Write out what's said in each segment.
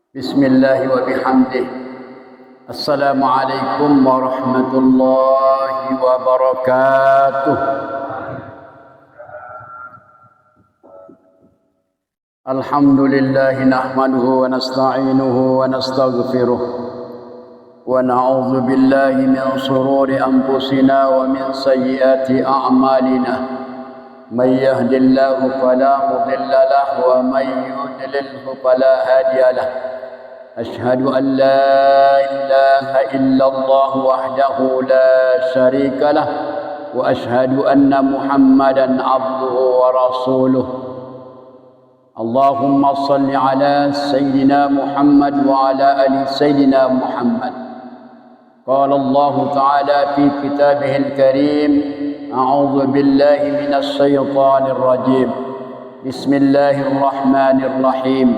Bismillah wa bihamdih. Assalamualaikum warahmatullahi wabarakatuh. Alhamdulillah nahmaduhu wa nasta'inuhu wa nastaghfiruh wa na'udzu billahi min shururi anfusina wa min sayyiati a'malina. Man yahdihillahu fala mudilla lahu wa man yudlilhu fala hadiya lahu. أشهد أن لا إله إلا الله وحده لا شريك له وأشهد أن محمدا عبده ورسوله اللهم صل على سيدنا محمد وعلى آل سيدنا محمد قال الله تعالى في كتابه الكريم أعوذ بالله من الشيطان الرجيم بسم الله الرحمن الرحيم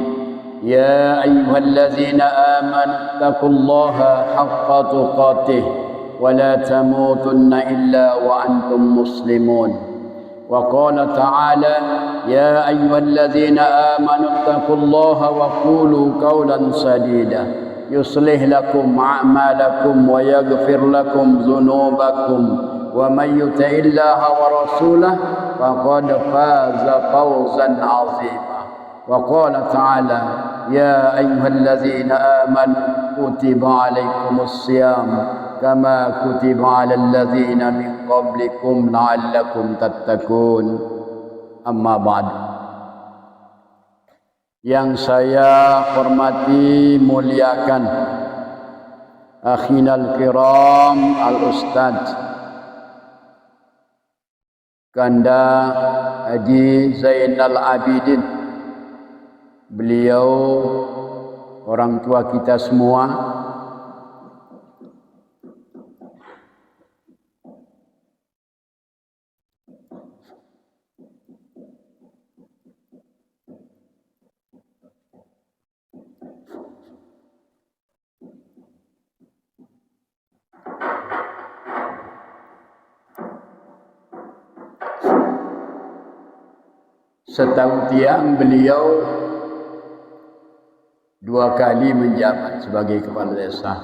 يا أيها الذين آمنوا اتقوا الله حق تقاته ولا تموتن إلا وأنتم مسلمون وقال تعالى يا أيها الذين آمنوا اتقوا الله وقولوا قولا سديدا يصلح لكم أعمالكم ويغفر لكم ذنوبكم ومن يطع الله ورسوله فقد فاز فوزا عظيما وقال تعالى يا أيها الذين آمنوا كتب عليكم الصيام كما كتب على الذين من قبلكم لعلكم تتقون أما بعد. Yang saya hormati, muliakan akhinal kiram al-ustad Ganda Haji Zainal Abidin. Beliau orang tua kita semua. Setahu tiang beliau 2 kali menjabat sebagai kepala desa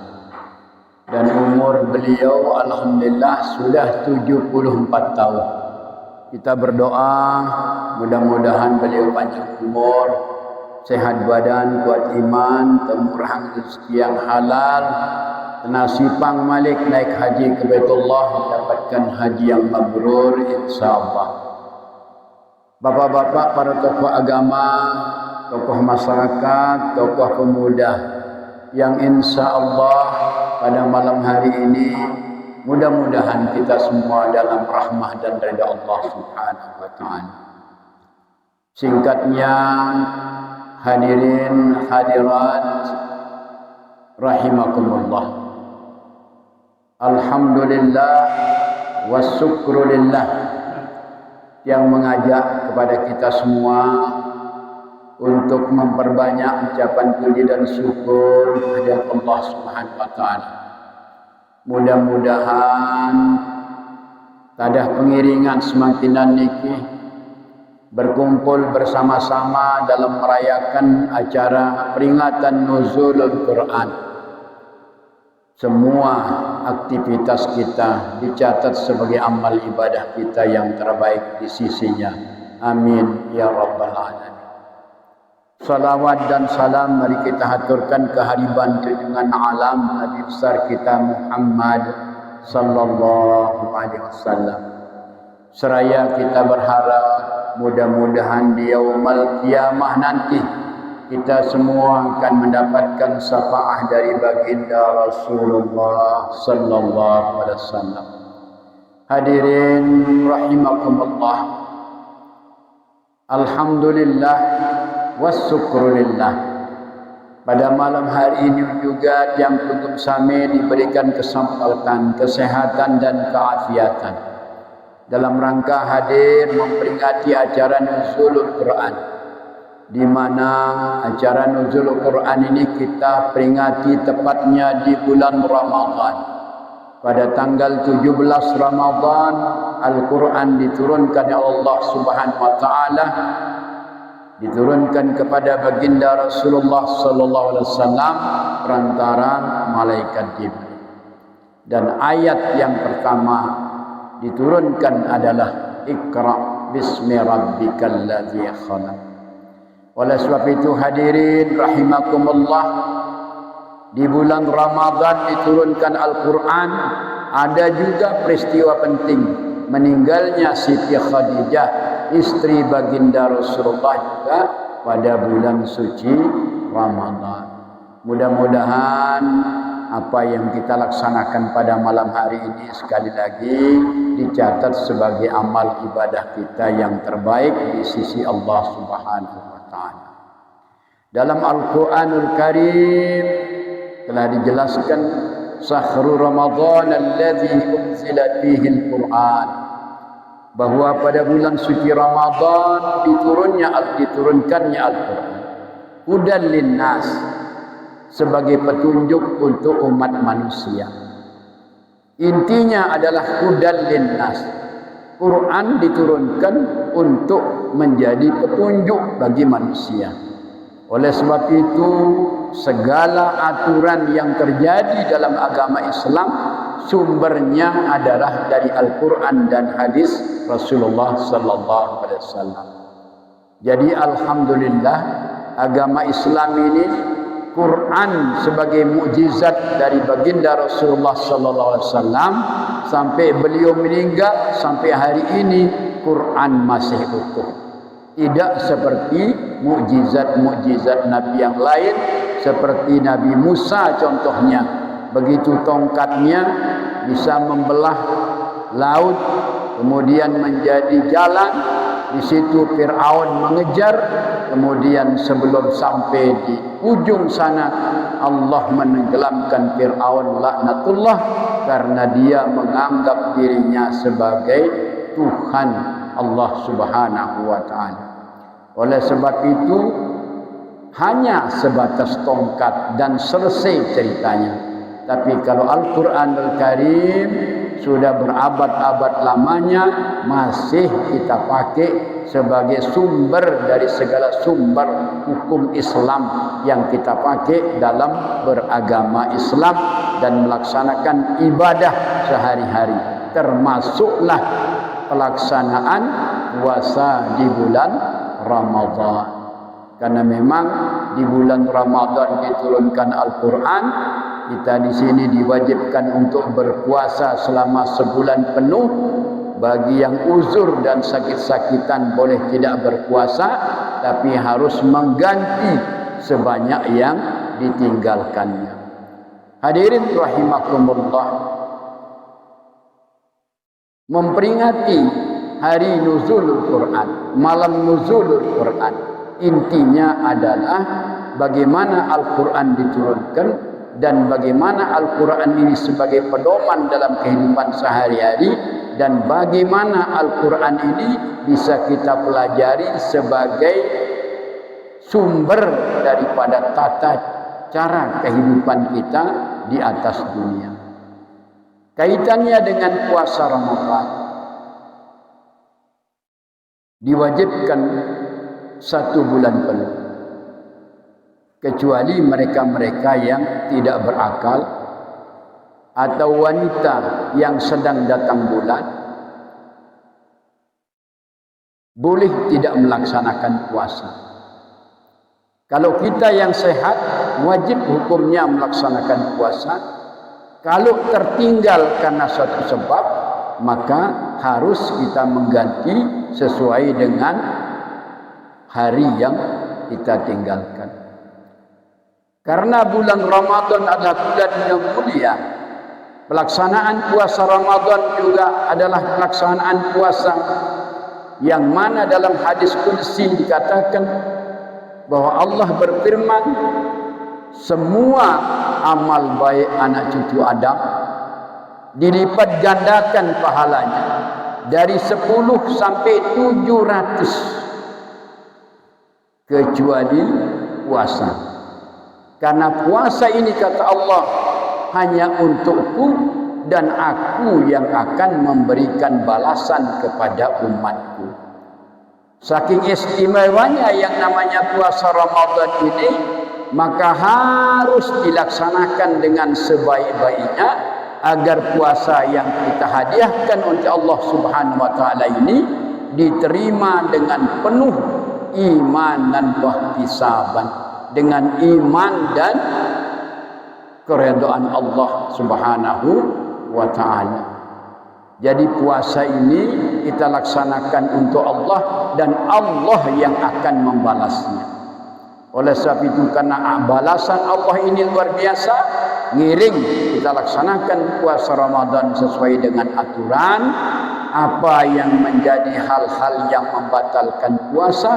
dan umur beliau alhamdulillah sudah 74 tahun. Kita berdoa mudah-mudahan beliau panjang umur, sehat badan, kuat iman, temurah rezeki yang halal, nasipang malik naik haji ke Baitullah, mendapatkan haji yang mabrur insyaallah. Bapak-bapak, para tokoh agama, tokoh masyarakat, tokoh pemuda yang insya Allah pada malam hari ini mudah-mudahan kita semua dalam rahmah dan ridha Allah Subhanahu wa taala. Singkatnya, hadirin hadirat rahimakumullah. Alhamdulillah wasyukrulillah yang mengajak kepada kita semua untuk memperbanyak ucapan puji dan syukur kepada Allah Subhanahu wa taala. Mudah-mudahan tadah pengiringan semakin niki berkumpul bersama-sama dalam merayakan acara peringatan nuzulul Quran. Semua aktivitas kita dicatat sebagai amal ibadah kita yang terbaik di sisinya. Amin ya rabbal alamin. Salawat dan salam mari kita haturkan kehadiran junjungan alam Nabi besar kita Muhammad sallallahu alaihi wasallam. Seraya kita berharap mudah-mudahan di yaumul qiyamah nanti kita semua akan mendapatkan syafaat dari baginda Rasulullah sallallahu alaihi wasallam. Hadirin rahimakumullah. Alhamdulillah wassyukrulillah. Pada malam hari ini juga yang kuntum sami diberikan kesempatan, kesehatan dan keafiatan dalam rangka hadir memperingati acara nuzulul Quran, di mana acara nuzulul Quran ini kita peringati tepatnya di bulan Ramadan. Pada tanggal 17 Ramadan Al-Quran diturunkan oleh Allah Subhanahu wa taala diturunkan kepada baginda Rasulullah sallallahu alaihi wasallam perantara malaikat Jibril. Dan ayat yang pertama diturunkan adalah Iqra bismi rabbikal ladzi khalaq. Oleh sebab itu hadirin rahimakumullah, di bulan Ramadan diturunkan Al-Quran. Ada juga peristiwa penting, meninggalnya Siti Khadijah, istri baginda Rasulullah juga pada bulan suci Ramadan. Mudah-mudahan apa yang kita laksanakan pada malam hari ini sekali lagi dicatat sebagai amal ibadah kita yang terbaik di sisi Allah Subhanahu wa taala. Dalam Al-Qur'anul Karim telah dijelaskan Syahrul Ramadan alladzi unzila fihi al-Qur'an, bahwa pada bulan suci Ramadan diturunkannya Al-Qur'an, hudan linnas, sebagai petunjuk untuk umat manusia. Intinya adalah hudan linnas. Quran diturunkan untuk menjadi petunjuk bagi manusia. Oleh sebab itu, segala aturan yang terjadi dalam agama Islam sumbernya adalah dari Al-Quran dan hadis Rasulullah sallallahu alaihi wasallam. Jadi alhamdulillah, agama Islam ini, Quran sebagai mukjizat dari baginda Rasulullah sallallahu alaihi wasallam sampai beliau meninggal, sampai hari ini Quran masih utuh. Tidak seperti mukjizat-mukjizat Nabi yang lain, seperti Nabi Musa contohnya. Begitu tongkatnya bisa membelah laut, kemudian menjadi jalan. Di situ Fir'aun mengejar, kemudian sebelum sampai di ujung sana Allah menenggelamkan Fir'aun laknatullah karena dia menganggap dirinya sebagai Tuhan Allah Subhanahu wa taala. Oleh sebab itu hanya sebatas tongkat dan selesai ceritanya. Tapi kalau Al-Qur'anul Karim sudah berabad-abad lamanya masih kita pakai sebagai sumber dari segala sumber hukum Islam yang kita pakai dalam beragama Islam dan melaksanakan ibadah sehari-hari, termasuklah pelaksanaan puasa di bulan Ramadan. Karena memang di bulan Ramadan diturunkan Al-Quran, kita di sini diwajibkan untuk berpuasa selama sebulan penuh. Bagi yang uzur dan sakit-sakitan boleh tidak berpuasa, tapi harus mengganti sebanyak yang ditinggalkannya. Hadirin rahimakumullah, memperingati hari nuzulul Quran, malam nuzulul Quran, intinya adalah bagaimana Al-Quran diturunkan dan bagaimana Al-Quran ini sebagai pedoman dalam kehidupan sehari-hari, dan bagaimana Al-Quran ini bisa kita pelajari sebagai sumber daripada tata cara kehidupan kita di atas dunia. Kaitannya dengan puasa Ramadan, diwajibkan 1 bulan penuh, kecuali mereka-mereka yang tidak berakal atau wanita yang sedang datang bulan, boleh tidak melaksanakan puasa. Kalau kita yang sehat, wajib hukumnya melaksanakan puasa. Kalau tertinggal karena suatu sebab, maka harus kita mengganti sesuai dengan hari yang kita tinggalkan. Karena bulan Ramadan adalah bulan yang mulia, pelaksanaan puasa Ramadan juga adalah pelaksanaan puasa yang mana dalam hadis qudsi dikatakan bahwa Allah berfirman, semua amal baik anak cucu Adam dilipat gandakan pahalanya dari 10 sampai 700 kecuali puasa. Karena puasa ini kata Allah hanya untukku dan aku yang akan memberikan balasan kepada umatku. Saking istimewanya yang namanya puasa Ramadan ini, maka harus dilaksanakan dengan sebaik-baiknya agar puasa yang kita hadiahkan oleh Allah Subhanahu wa taala ini diterima dengan penuh iman dan ihtisaban, dengan iman dan keridhaan Allah Subhanahu wa taala. Jadi puasa ini kita laksanakan untuk Allah dan Allah yang akan membalasnya. Oleh sebab itu, karena balasan Allah ini luar biasa, ngiring kita laksanakan puasa Ramadan sesuai dengan aturan. Apa yang menjadi hal-hal yang membatalkan puasa,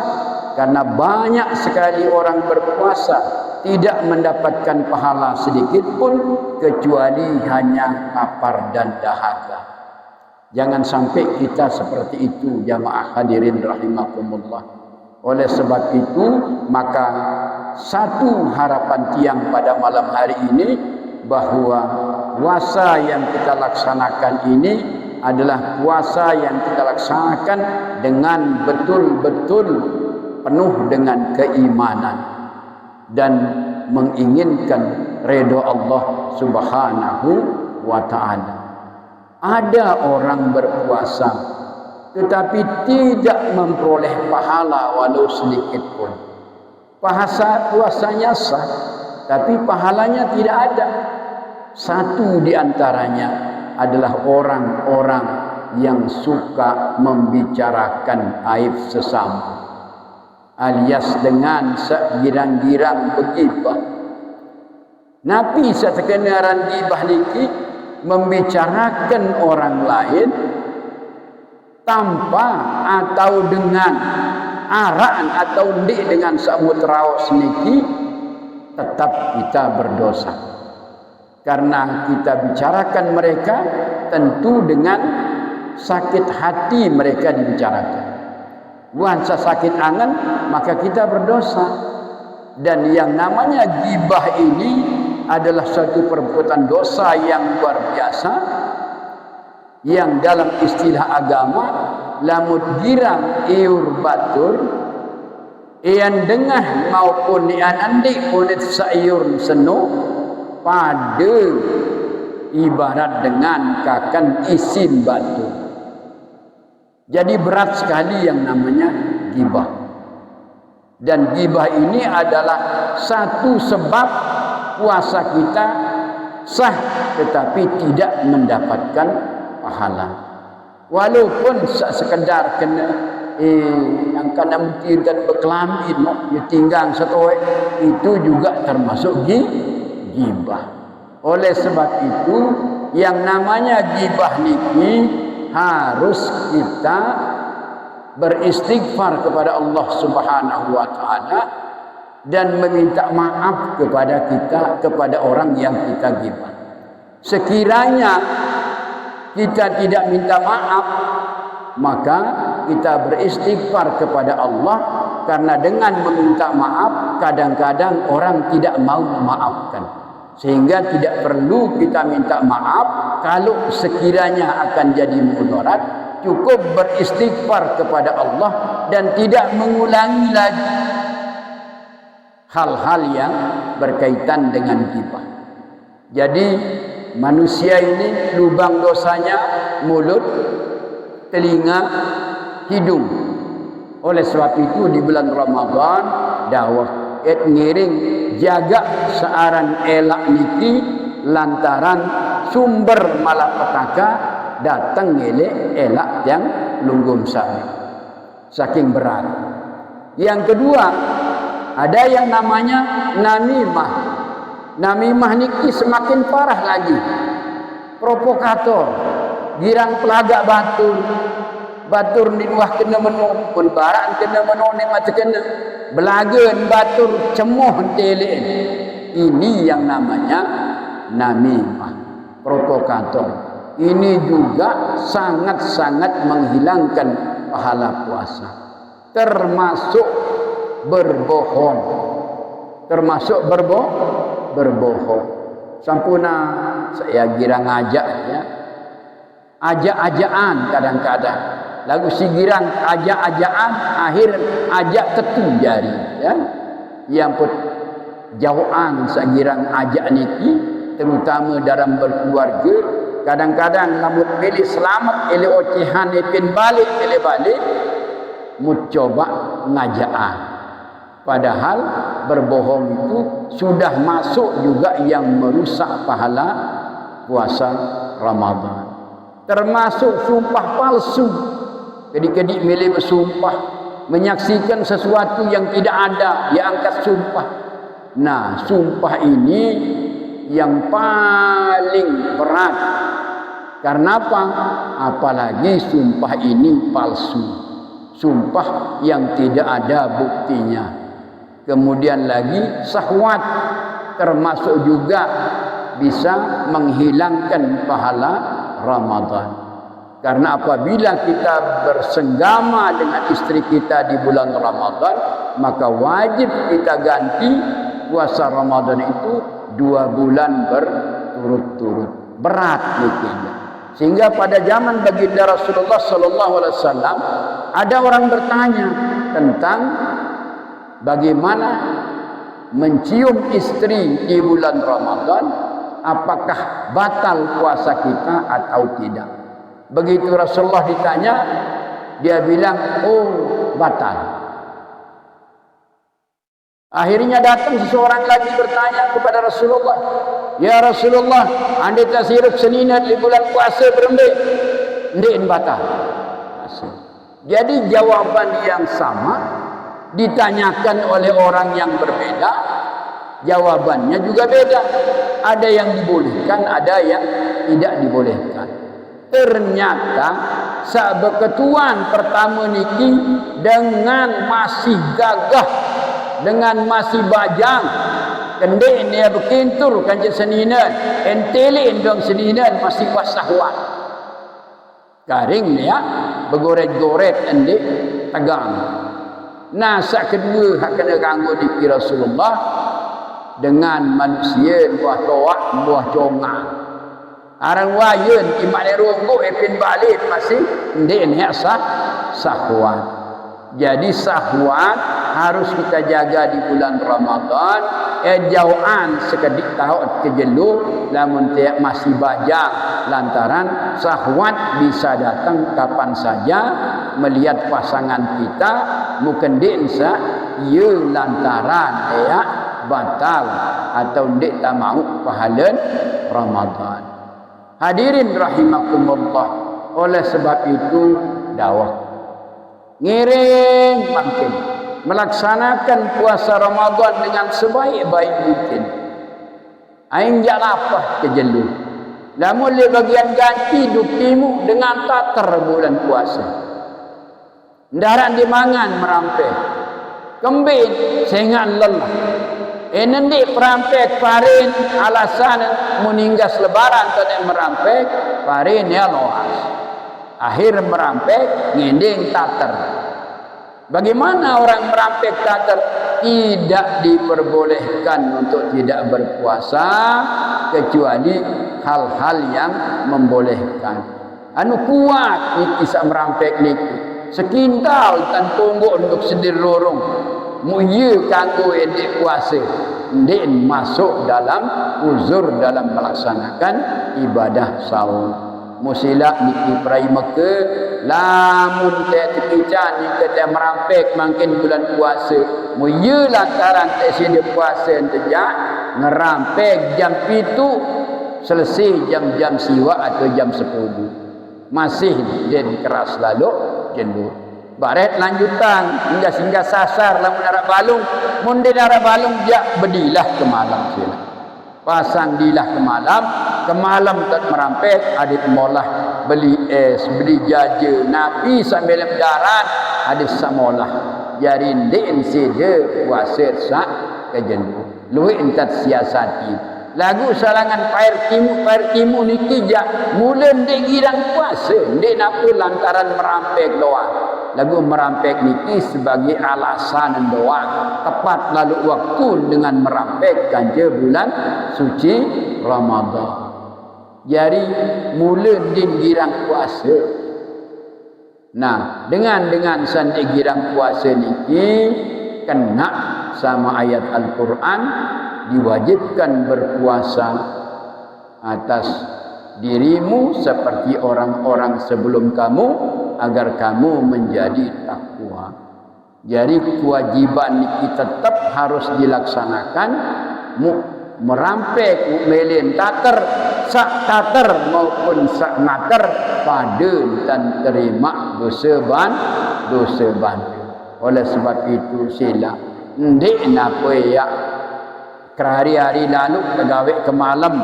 karena banyak sekali orang berpuasa tidak mendapatkan pahala sedikit pun kecuali hanya lapar dan dahaga. Jangan sampai kita seperti itu, jamaah hadirin rahimakumullah. Oleh sebab itu, maka satu harapan tiang pada malam hari ini, bahwa puasa yang kita laksanakan ini adalah puasa yang kita laksanakan dengan betul-betul penuh dengan keimanan dan menginginkan redha Allah Subhanahu wa taala. Ada orang berpuasa tetapi tidak memperoleh pahala walau sedikit pun. Puasanya sah, tapi pahalanya tidak ada. Satu di antaranya adalah orang-orang yang suka membicarakan aib sesama, alias dengan segirang-girang begibah. Nabi sekenaran gibah niki membicarakan orang lain tanpa atau dengan araan atau dengan samut raos niki, tetap kita berdosa. Karena kita bicarakan mereka tentu dengan sakit hati mereka dibicarakan. Wansa sakit angan, maka kita berdosa. Dan yang namanya gibah ini adalah satu perbuatan dosa yang luar biasa, yang dalam istilah agama lamut girang iur batur ian dengah maupun ian andi unit sayur seno pada ibarat dengan kakan isin batu. Jadi berat sekali yang namanya gibah. Dan gibah ini adalah satu sebab puasa kita sah tetapi tidak mendapatkan pahala. Walaupun sekedar kena yang kena mentir dan berkelamin, ya tinggal satu, itu juga termasuk gibah. Oleh sebab itu, yang namanya gibah niki harus kita beristighfar kepada Allah Subhanahu wa taala dan meminta maaf kepada kita, kepada orang yang kita gibah. Sekiranya kita tidak minta maaf, maka kita beristighfar kepada Allah, karena dengan meminta maaf kadang-kadang orang tidak mau memaafkan, sehingga tidak perlu kita minta maaf. Kalau sekiranya akan jadi mudarat, cukup beristighfar kepada Allah dan tidak mengulangi lagi hal-hal yang berkaitan dengan gibah. Jadi manusia ini lubang dosanya mulut, telinga, hidung. Oleh sebab itu di bulan Ramadan dakwah ngiring jaga searan elak niki lantaran sumber malapetaka datang elek elak yang lunggum sari. Saking berat. Yang kedua, ada yang namanya namimah. Namimah niki semakin parah lagi. Provokator, girang pelagak batur ni wah kena menung pun barak kena menung ni macam kena belagan batur cemoh telek. Ini yang namanya namimah, provokator. Ini juga sangat-sangat menghilangkan pahala puasa. Termasuk berbohong. Termasuk berbohong. Sampuna saya kira ngajak ya. Ajak-ajakan kadang-kadang. lagu sigirang ajak-ajakan akhir ajak ketu jari ya yang pun jauhan sagirang ajak niki terutama dalam berkeluarga kadang-kadang lamun pilih selamat ele ocehan ipin balik ele balik mencoba ngajak padahal berbohong itu sudah masuk juga yang merusak pahala puasa Ramadan termasuk sumpah palsu kedik-kedik milih bersumpah menyaksikan sesuatu yang tidak ada dia angkat sumpah. Nah sumpah ini yang paling berat karena apa? Apalagi sumpah ini palsu sumpah yang tidak ada buktinya kemudian lagi syahwat termasuk juga bisa menghilangkan pahala Ramadan karena apabila kita bersenggama dengan istri kita di bulan Ramadan maka wajib kita ganti puasa Ramadan itu 2 bulan berturut-turut berat mungkin sehingga pada zaman baginda Rasulullah sallallahu alaihi wasallam ada orang bertanya tentang bagaimana mencium istri di bulan Ramadan apakah batal puasa kita atau tidak begitu Rasulullah ditanya dia bilang oh batal. Akhirnya datang seseorang lagi bertanya kepada Rasulullah, ya Rasulullah, andai tak sirup seninat di bulan puasa berembik, ndek batal. Jadi jawaban yang sama ditanyakan oleh orang yang berbeda, jawabannya juga beda. Ada yang dibolehkan, ada yang tidak dibolehkan. Ternyata sahabat ketuan pertama niki dengan masih gagah dengan masih bajang kendek dia berkintur kanjeng seninan entelin dong seninan masih wasahwan garing dia bergoret-goret endek tegang nah sak kedua hak kena ganggu di Rasulullah dengan manusia buah toak buah congang arang wayun imak ni runggu epin balik masih endek ni sahwan. Jadi sahwat harus kita jaga di bulan Ramadan. Jauhan sekedik tahu kejeluh lamun tiap masih bajang lantaran sahwat bisa datang kapan saja melihat pasangan kita mungkin dinsa ia lantaran ya batal atau ndik tak mau pahala Ramadan. Hadirin rahimakumullah, oleh sebab itu dakwah ngiring makin melaksanakan puasa Ramadan dengan sebaik-baik mungkin. Aing jak lapah kejeluh. Namun le bagian ganti duktimu dengan tater bulan puasa. Ndaran dimangan merampek. Kembin sengan lelah. Nanti perampek parin alasan meninggas lebaran tak merampek parin ya loas. Akhir merampek ngending tater. Bagaimana orang merampek tater? Tidak diperbolehkan untuk tidak berpuasa kecuali hal-hal yang membolehkan. Anu kuat ni bisa merampek ni. Sekintal tan tunggu untuk sedir lorong. Muye kanggo endik puasa. Ndik masuk dalam uzur dalam melaksanakan ibadah saum. Musilah niki perai Mekah lamun teh tekican ni kita merampek makin bulan puasa muye lantaran teh sida puasa tejak ngerampek jam 7 selesai jam-jam siwa atau jam 10 masih den keras lalu jenuh baret lanjutan hingga singgah sasar lamun arah balung mun den arah balung jak bedilah ke malam sila pasang dilah ke malam tak merampek adik molah beli es beli jaja napi sambil lebaran adik samolah jarin din sede puasa sak kejenuh luwe entat siasati lagu salangan pair timu niki jak mulen dek girang puasa dek napa lantaran merampek doang lagu merampek niki sebagai alasan doang tepat lalu waktu dengan merampek ganja bulan suci Ramadan. Jadi mula din girang puasa Nah, dengan sandi girang puasa niki kena sama ayat Al-Quran, diwajibkan berpuasa atas dirimu seperti orang-orang sebelum kamu agar kamu menjadi takwa. Jadi kewajiban niki tetap harus dilaksanakan, merampek melin tater sak tater maupun sak nater pada dan terima dosa bantu. Oleh sebab itu sila ndik napa ya hari-hari lalu pegawai ke malam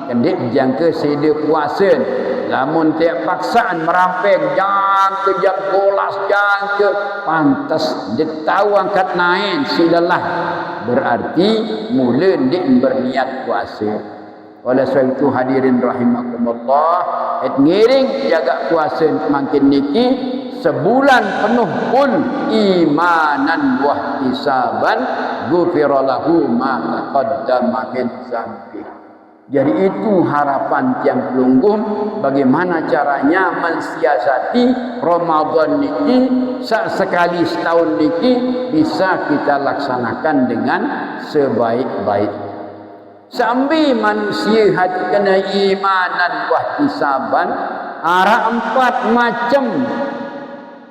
ndik jangka sida puasa lamun tiap paksaan merampek jang ke jam 12 jang ke pantas dia tahu angkat naik silalah berarti mula ndik berniat puasa. Oleh sebab itu hadirin rahimakumullah, ngiring jaga puasa makin niki sebulan penuh pun imanan wa ihtisaban ghufira lahu ma taqaddama min dzambi. Jadi itu harapan tiang pelunggung, bagaimana caranya mensiasati Ramadan niki sekali setahun niki bisa kita laksanakan dengan sebaik-baiknya. Sambil manusia hati kena imanan wa ihtisaban, ada 4 macam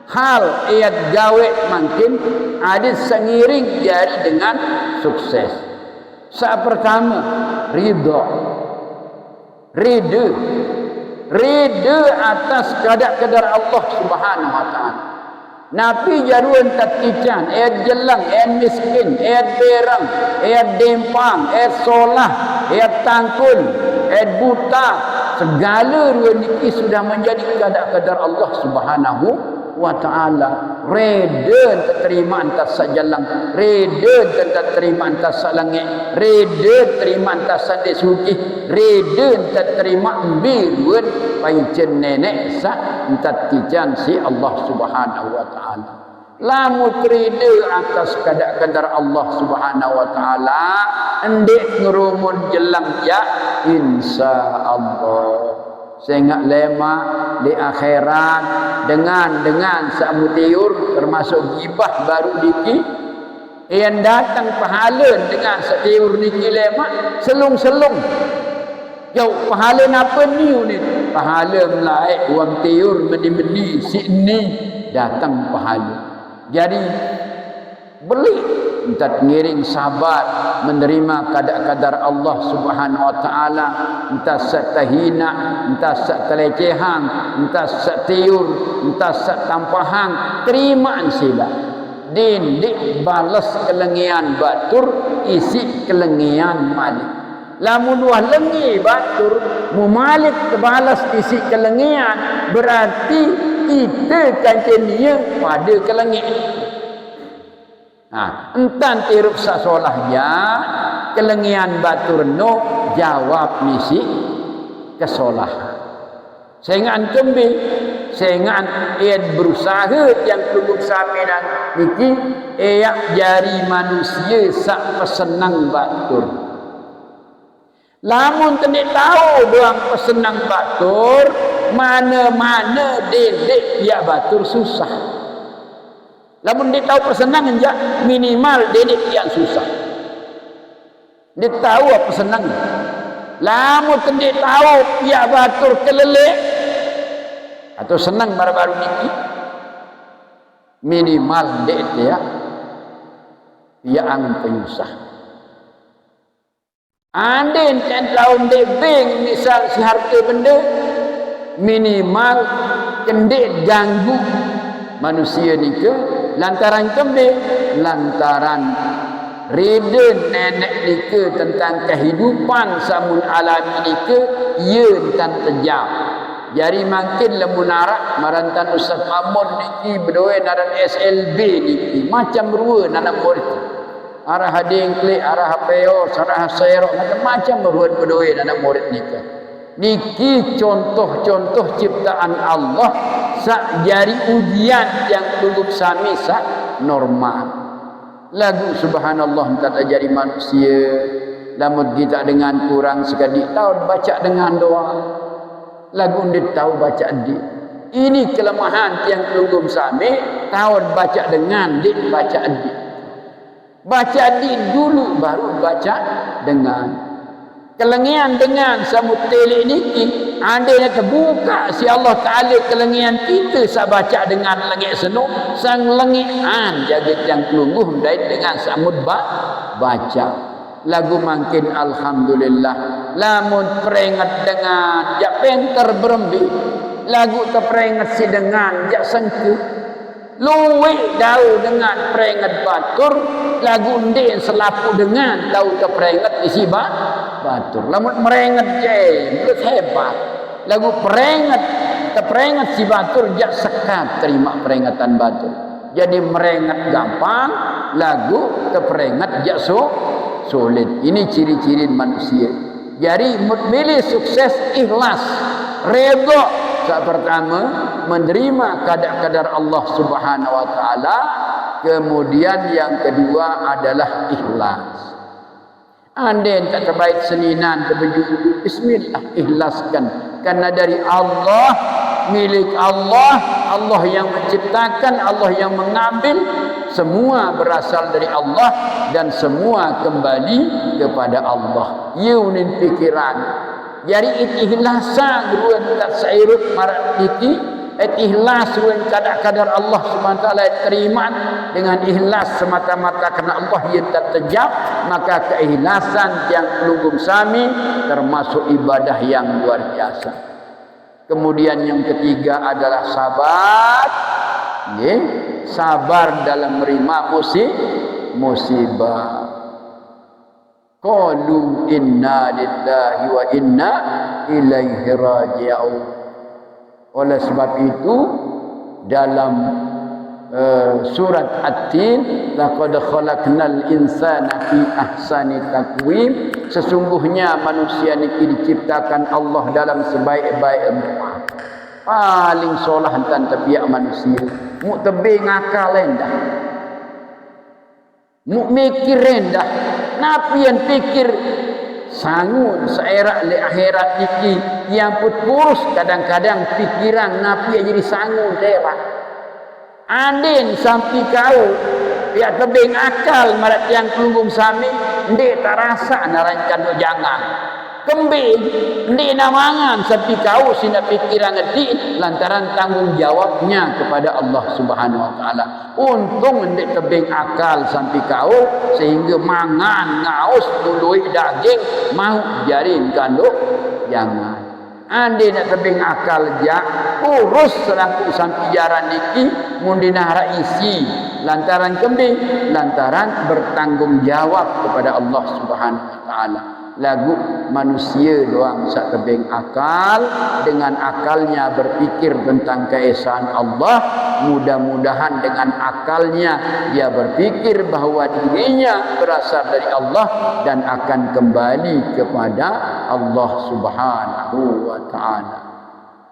hal ayat gawe makin ada sengiring jadi dengan sukses. Saat pertama ridha atas kadar Allah Subhanahu wa taala. Nabi jaruan tatican, jelang, miskin, berang, dempang, solah, tangkul, buta, segala ruan niki sudah menjadi kadar Allah Subhanahu wa taala. Reda terima antas sajalang, reda terima antas salangit, reda terima antas sande suci, reda terima ambil pancen nenek sa tatican si Allah Subhanahu wa taala. Lamu reda atas kadar Allah Subhanahu wa taala, endek ngerumun jelang ya insyaallah. Sehingga lema di akhirat dengan samutiur termasuk gibah baru diki yang datang pahala dengan setiur niki lema selung jauh pahala apa ni pahala melaik wang tiur meni si ni datang pahala. Jadi beli entah ngiring sabar menerima kadar Allah Subhanahu wa taala, entah setahina, entah setelecehan, entah setiur, entah setampahang, terima sila. Dik balas kelengian batur isi kelengian malik. Lamun wah lengi batur mumalik kebalas isi kelengian berarti kita kancenia pada kelengian. Entan tiruk sasolahnya kelengian batur no jawab misi kesolahan. Sengan kembi, sengan iad berusaha yang peluk saminan niki eyak jari manusia sak pesenang batur. Lamun tenik tahu doang pesenang batur, mana-mana dedek ya batur susah. Lamun dia tahu persenangan je minimal dedek yang susah. Dia tahu apa senang. Lamun dia tahu pihak batur kelelek atau senang baru-baru niki minimal dedek dia angin penyusah. Andin kan tahun debeng misal si harta benda minimal kendek ganggu manusia ni ke lantaran kembe lantaran reda nenek ni ke tentang kehidupan samun alami ni ke ia tentang terjam. Jadi makin lemunarak marantan Ustaz Mahmud niki berdua naran SLB niki macam berua anak murid arah hading klik arah peo arah serok macam-macam berdua anak murid niki contoh-contoh ciptaan Allah sak jari ujian yang belum sami sak normal. Lagu subhanallah tak jari manusia lamun kita dengan kurang sekali tahun baca dengan doa lagu ndik tahu baca di Ini kelemahan tiang Kelungkung Sami, tahun baca dengan, dik baca adik. Baca adik dulu baru baca dengan. Kelengian dengan samut telik niki, andainya terbuka si Allah Ta'ala kelengian kita sa baca dengan lengit senuk, sang lengian jaga tiang Kelungkung dait dengan samut baca. Lagu makin alhamdulillah. Lamun peringat dengan jak penter berembi. Lagu terperingat si dengan jak sengke. Luwih daun dengan peringat batur. Lagu ndin selapu dengan tahu terperingat isi batur. Lamun meringat je belut hebat. Lagu peringat terperingat si batur jak sekat terima peringatan batur. Jadi meringat gampang, lagu terperingat jak sulit. Ini ciri-ciri manusia. Jadi milih sukses ikhlas, redha. Yang pertama menerima kadar-kadar Allah Subhanahu wa taala, kemudian yang kedua adalah ikhlas. Andai tak terbaik seninan terbejuk, bismillah ikhlaskan karena dari Allah, milik Allah, Allah yang menciptakan, Allah yang mengambil, semua berasal dari Allah dan semua kembali kepada Allah. Yunin pikiran. Jadi ikhlasan ruan tak sairut marat titi, ikhlas ruan kadar-kadar Allah Subhanahu wa taala terima dengan ikhlas semata-mata karena Allah yang tak terjab, maka keikhlasan yang Kelungkung Sami termasuk ibadah yang luar biasa. Kemudian yang ketiga adalah sabar. Sabar dalam menerima musibah. Qalu inna lillahi wa inna ilaihi raji'un. Oleh sebab itu dalam surat At-Tin, laqad khalaqnal insana fi ahsani taqwim, sesungguhnya manusia ini diciptakan Allah dalam sebaik-baik rupa. Paling solah dan tabiat manusia. Mu tebing akal rendah. Mu mikir rendah. Napi yang pikir sangun seerak le akhirat niki yang putpurus kadang-kadang pikiran napi yang jadi sangun derak. Andin sampai kau pihak tebing akal marat yang Kelungkung Sami ndek tak rasa narancan do jangan. Kembing ndek namangan sampai kau sina pikiran ngedi lantaran tanggung jawabnya kepada Allah Subhanahu wa taala. Untung ndek tebing akal sampai kau sehingga mangan ngaus tului daging mau jarin kanduk jangan. Ande nak tebing akal jak urus selaku sampai jaran niki mundina raisi lantaran kembing lantaran bertanggung jawab kepada Allah Subhanahu wa taala. Lagu manusia doang sak tebing akal dengan akalnya berpikir tentang keesaan Allah, mudah-mudahan dengan akalnya dia berpikir bahawa dirinya berasal dari Allah dan akan kembali kepada Allah Subhanahu wa taala.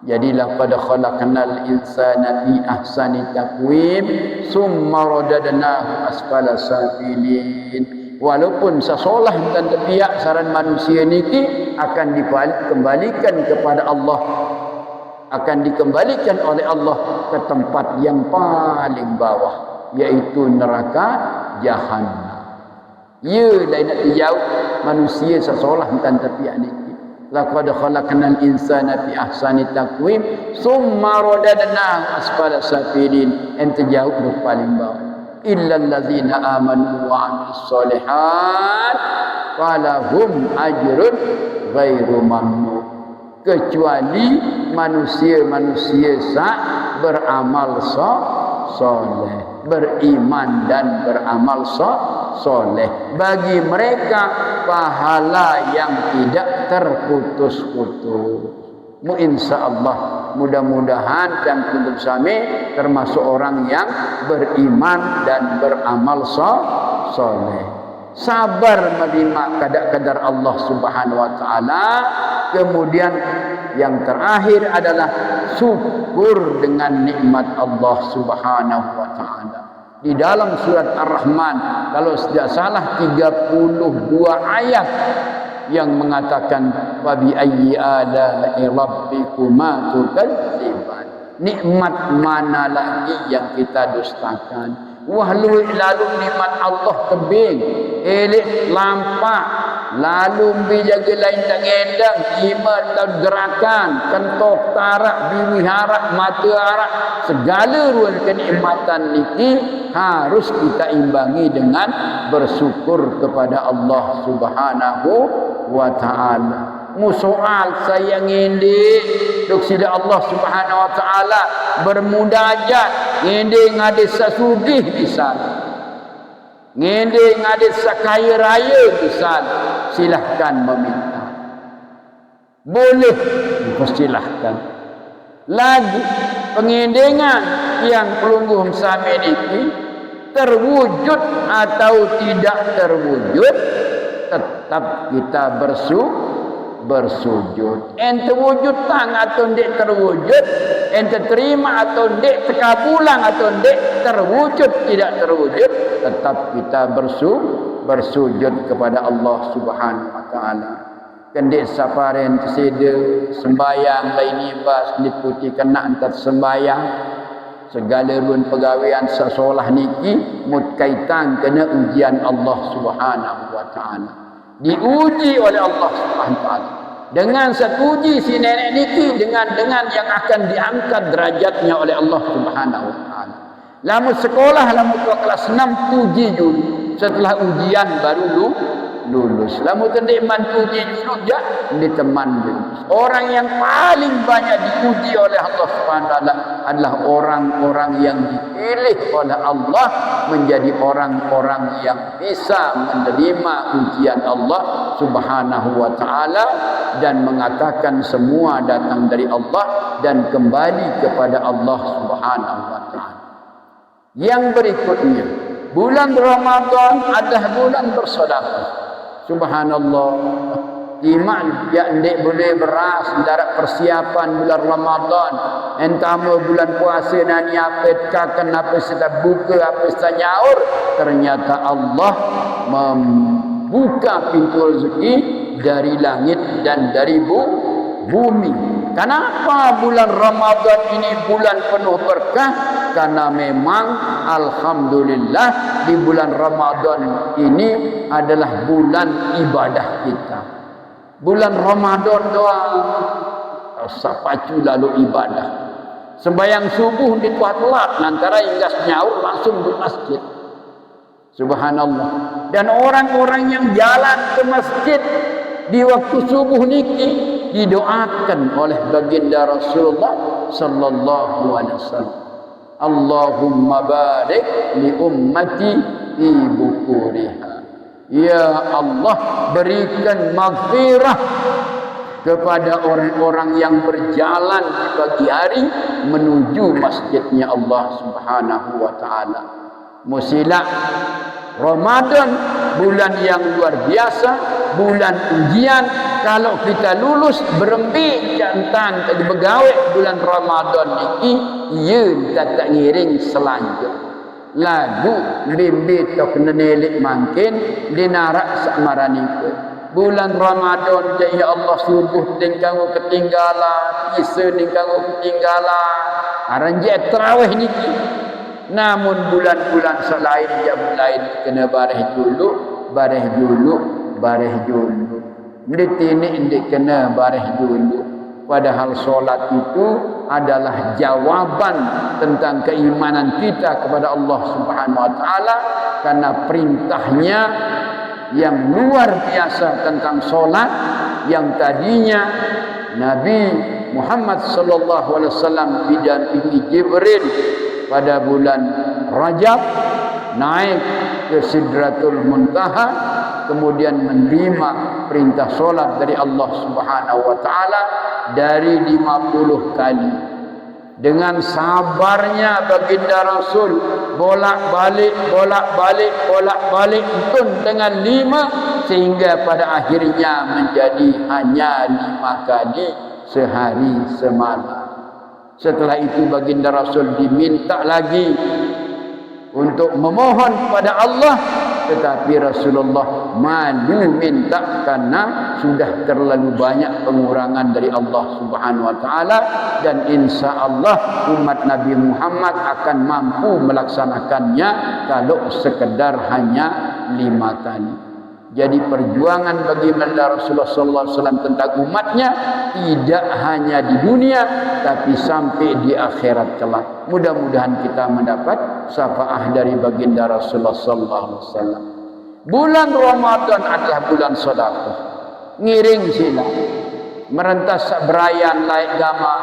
Jadi laqad khalaqnal insana fi ahsani taqwim summa radadnahu asfala safilin. Walaupun sesolah dan tepiak saran manusia niki akan dikembalikan kepada Allah, akan dikembalikan oleh Allah ke tempat yang paling bawah, yaitu neraka Jahannam. Ya lain nak dijauh manusia sesolah dan tepiak niki. Laqad khalaqnal insana fi ahsani taqwim summa radadnahu asfala safilin. Ente jauh ke paling bawah. Illal ladzina amanu wa 'amilus sholihat falahum ajrun ghairu mamnun. Kecuali manusia-manusia beramal soleh, beriman dan beramal soleh, bagi mereka pahala yang tidak terputus-putus. Insyaallah mudah-mudahan dan Kelungkung Sami termasuk orang yang beriman dan beramal soleh, sabar menerima kadar-kadar Allah Subhanahu wa taala. Kemudian yang terakhir adalah syukur dengan nikmat Allah Subhanahu wa taala. Di dalam surat Ar-Rahman kalau tidak salah 32 ayat yang mengatakan wa bi ayyi ala'i rabbikuma tukadziban. Nikmat mana lagi yang kita dustakan? Lalu nikmat Allah tebing, elik lampak, lalu jaga lain tak ngendang, iman tak gerakan, kentok tarak, biwihara, mata arak, segala ruang kenikmatan niki harus kita imbangi dengan bersyukur kepada Allah Subhanahu wa taala. Musoal saya ngendik duk sida Allah Subhanahu wa taala bermunajat ngendik ngade sasugih misal, ngendik ngade sakaya raya misal, silahkan meminta, boleh dipersilahkan. Lagi pengendengan yang pelungguh sami niki terwujud atau tidak terwujud, tetap kita bersujud. Ente wujud tang atau ndek terwujud, ente terima atau ndek terkabulang atau ndek terwujud tidak terwujud, tetap kita bersujud kepada Allah Subhanahu wa taala. Kendek saparen terseda sembayang lain ibas diputi kena antar sembayang segala run pegawaian sesolah niki mut kaitan kena ujian Allah Subhanahu wa taala. Diuji oleh Allah Subhanahu wa taala. Dengan satu uji si nenek niki dengan yang akan diangkat derajatnya oleh Allah Subhanahu wa taala. Lamun sekolah lamun kelas 6 uji dulu. Setelah ujian baru lulus. Lamun tendek mantu uji dulu ya diteman lulus. Orang yang paling banyak diuji oleh Allah Subhanahu wa taala adalah orang-orang yang dipilih oleh Allah menjadi orang-orang yang bisa menerima ujian Allah Subhanahu wa taala dan mengatakan semua datang dari Allah dan kembali kepada Allah Subhanahu wa taala. Yang berikutnya, bulan Ramadan adalah bulan bersedekah. Subhanallah. Iman ya ndek boleh beras darat persiapan bulan Ramadan. Entama bulan puasa nani apa kenapa kita buka apa kita nyaur, ternyata Allah membuka pintu rezeki dari langit dan dari bumi. Kenapa bulan Ramadan ini bulan penuh berkah? Karena memang alhamdulillah di bulan Ramadan ini adalah bulan ibadah kita. Bulan Ramadan doang sapacu lalu ibadah. Sembayang subuh di tuat telat lantaran hingga nyaur langsung ke masjid. Subhanallah. Dan orang-orang yang jalan ke masjid di waktu subuh niki didoakan oleh baginda Rasulullah sallallahu alaihi wasallam. Allahumma barik li ummati fi bukuriha. Ya Allah, berikan maghfirah kepada orang-orang yang berjalan di pagi hari menuju masjidnya Allah Subhanahu wa taala. Musilah Ramadan bulan yang luar biasa, bulan ujian. Kalau kita lulus berembik jantan tadi begawe bulan Ramadan ini, ia tak ngiring selanjut. Lagu bimbi tok nenelik mangkin dinarak samarani ke. Bulan Ramadan ya Allah subuh tingkau ketinggalan, isa tingkau ketinggalan. Aran je tarawih niki. Namun bulan-bulan selain jam lain kena bareh dulu. Ini indik kena bareh dulu. Padahal solat itu adalah jawaban tentang keimanan kita kepada Allah Subhanahu wa taala, karena perintahnya yang luar biasa tentang solat yang tadinya Nabi Muhammad sallallahu alaihi wasallam didampingi Jibril pada bulan Rajab naik ke Sidratul Muntaha, kemudian menerima perintah solat dari Allah Subhanahu wa taala dari 50 kali. Dengan sabarnya baginda Rasul bolak-balik tun dengan 5 sehingga pada akhirnya menjadi hanya 5 kali sehari semalam. Setelah itu baginda Rasul diminta lagi untuk memohon kepada Allah, tetapi Rasulullah malu minta karena sudah terlalu banyak pengurangan dari Allah Subhanahu wa taala, dan insya Allah umat Nabi Muhammad akan mampu melaksanakannya kalau sekedar hanya 5 kali. Jadi perjuangan bagi Rasulullah sallallahu alaihi wasallam tentang umatnya tidak hanya di dunia tapi sampai di akhirat kelak. Mudah-mudahan kita mendapat syafaat dari baginda Rasulullah sallallahu alaihi wasallam. Bulan Ramadan adalah bulan sedekah. Ngiring sila merentas sak berayan laik gama.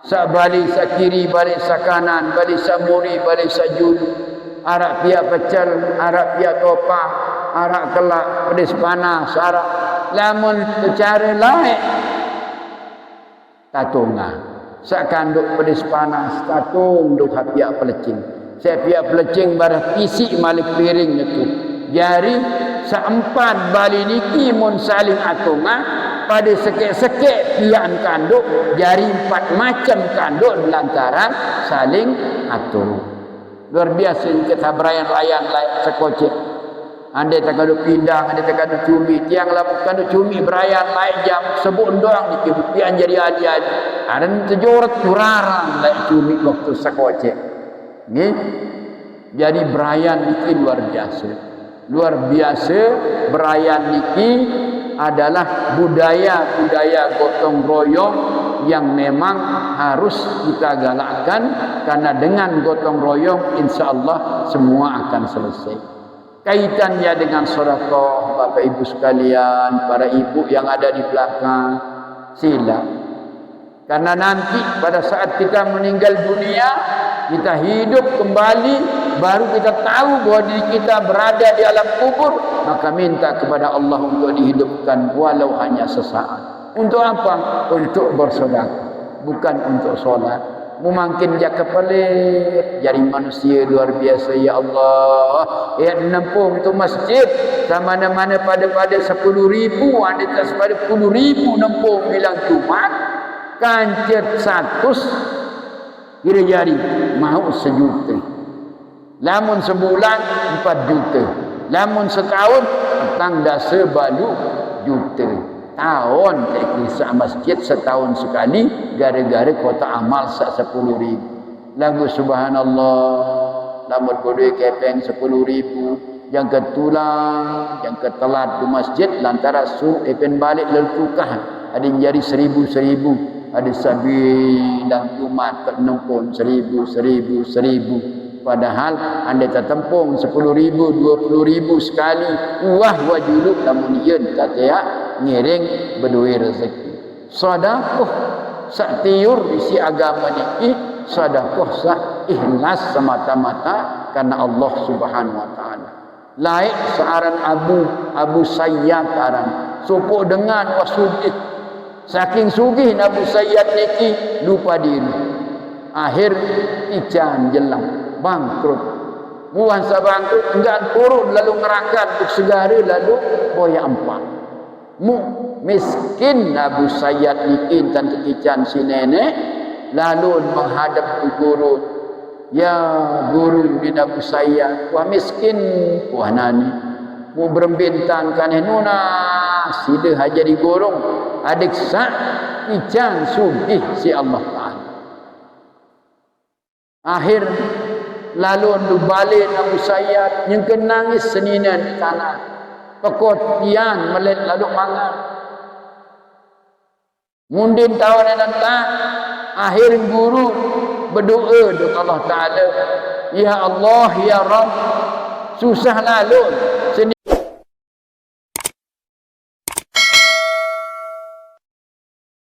Sak balik sak kiri, balik sak kanan, balik sak muri, balik sak julu. Arak pia pecel, arak pia topa, arak kelak, pedis panas, arak lamun secara laik tatunga. Sak kanduk pedis panas, tatung duk hapiak pelecing. Saya pihak pelecing barah isi malik piring itu. Jari seempat bali niki mun saling atunga pada sekek-sekek pian kanduk, jari 4 macam kanduk lantaran saling atung. Luar biasa kita berayan layan layak sekocek. Andai tak ada pindang, andai tak ada cumi, tiang lamun kanduk cumi berayan layak jam sebut doang niki pian jadi adi-adi. Ada terjorot turarang layak cumi waktu sekocek. Ni jadi berayan niki luar biasa. Luar biasa berayan niki adalah budaya gotong royong yang memang harus kita galakkan, karena dengan gotong royong insya-Allah semua akan selesai. Kaitannya dengan sedekah, Bapak Ibu sekalian, para ibu yang ada di belakang, sila. Karena nanti pada saat kita meninggal dunia, kita hidup kembali, baru kita tahu bahwa diri kita berada di alam kubur, maka minta kepada Allah untuk dihidupkan walau hanya sesaat. Untuk apa? Untuk bersedekah, bukan untuk solat. Mungkin dia kepelit, jadi manusia luar biasa ya Allah. Ya nampung tu masjid sama mana-mana pada 10.000, ada tak pada 10.000 nampung bilang Jumat, kancet 100 kira jari mau 1 juta. Lamun sebulan 4 juta. Lamun setahun petang dah sebalu juta. Tahun kisah masjid setahun sekali gara-gara kota amal sak 10.000. Lagu subhanallah. Lamun kodoi kepeng 10.000. Yang ketulang, yang ketelat di masjid lantara su epen balik lelukah. Ada yang jadi 1.000. Ada sabi dan umat kat nempun 1.000. Padahal anda tertempung 10.000, 20.000 sekali. Wah wajuluk namun yen kata ngiring berduit rezeki. Sedekah sak tiur isi agama niki, sedekah sak ikhlas semata-mata karena Allah Subhanahu wa taala. Laik searan Abu Sayyad aran. Supuk dengan wasugih. Saking sugih Abu Sayyad niki lupa diri. Akhir ican jelang bangkrut. Muan sabangkrut enggak turun lalu ngerakan untuk segara lalu boya empat. Miskin Abu Sayyad niki tante ican si nenek lalu menghadap guru. Ya guru bin Abu Sayyad, wah miskin wah nani. Mu berembintan kan nuna sida haja di gorong adik sak ican sugih si Allah Taala. Akhir lalu andu balik Abu Sayyad yang kenangis seninan di tanah. Pekot tiang melet lalu mangan. Mundin tahun yang datang, akhir guru berdoa kepada Allah Ta'ala. Ya Allah, Ya Rabb, susah lalu